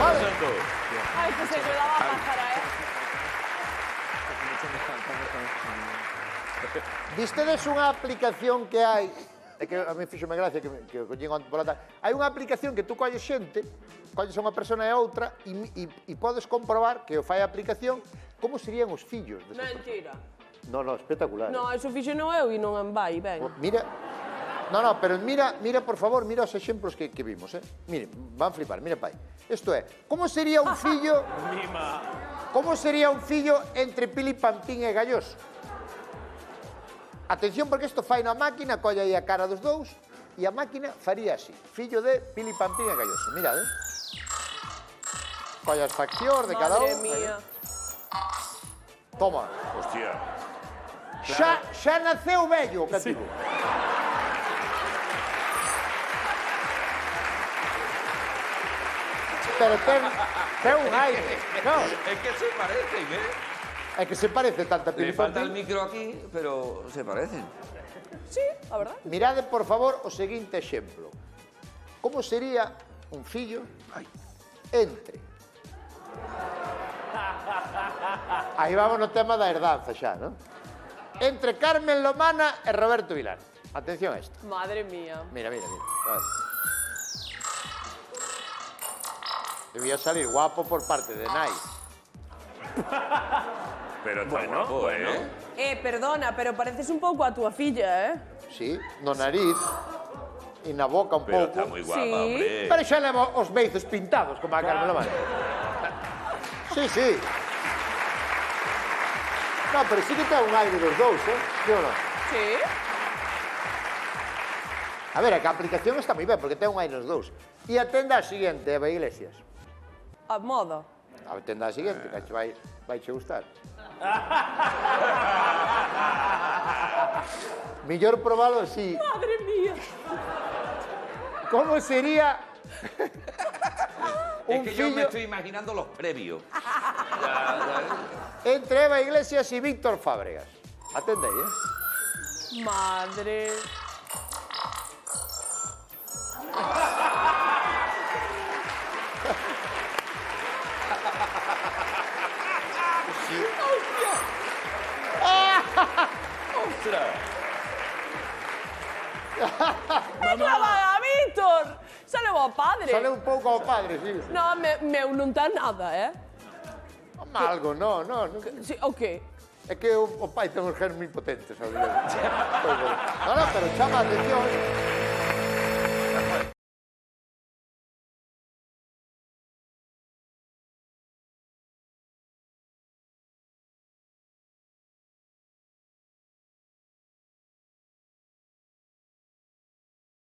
Vale. Ai, que se me daba pájara, Vistedes unha aplicación que hai, é que a mí fíxome gracia que o collín onte pola tarde. Hai unha aplicación que tú colles xente, colles a unha persona e a outra e podes comprobar que o fai a aplicación como serían os fillos desa persona. Mentira. No, espectacular. No, eso fixo non eu e non vai, ben. Mira, pero mira, por favor, mira os exemplos que vimos, Miren, van flipar, mira pai. Isto é, como sería un fillo... Como sería un fillo entre Pili Pampín e Galloso? Atención, porque isto fai na máquina, colle aí a cara dos dous, e a máquina faría así, fillo de Pili Pampín e Galloso. Mirad, Colle as faccións de cada un. Madre mía. Toma. Hostia. Xa naceu vello o cativo. Pero ten un aire. No, Es que se parecen, ¿eh? é que se parece tanta Le Pili falta el Pampín. micro aquí, pero se parecen. Sí, a verdad. Mirade, por favor, o seguinte exemplo. Como sería un fillo entre... Aí vamos no tema da herdanza xa, non? Entre Carmen Lomana e Roberto Vilar. Atención a isto. Madre mía. Mira. Vale. Debía salir guapo por parte de Nai. Pero está guapo, Perdona, pero pareces un pouco a túa filla, Sí, no nariz e na boca un Pero pouco. está moi guapa, Sí. hombre. Pero xa leva os beizos pintados, como a Carmen Lomana. Sí. No, pero sí que ten un aire dos dous, ¿Sí ou non? Sí. A ver, é que a aplicación está moi ben, porque ten un aire dos dous. E atenda a seguinte, Eva Iglesias. A moda. Atenda a seguinte, que vai che gustar. Millor probalo así. Madre mía. Como sería Es un que yo me fillo estoy imaginando los previos. entre Eva Iglesias y Víctor Fábregas? Atende aí, Madre. ¡Ostras! Clavada, Víctor! Sale o padre. Sale un pouco ao padre, sí. No, meu non ten nada, Algo, no. Sí, o qué? É que o pai ten uns genes moi potentes, sabes? No, pero chama a atención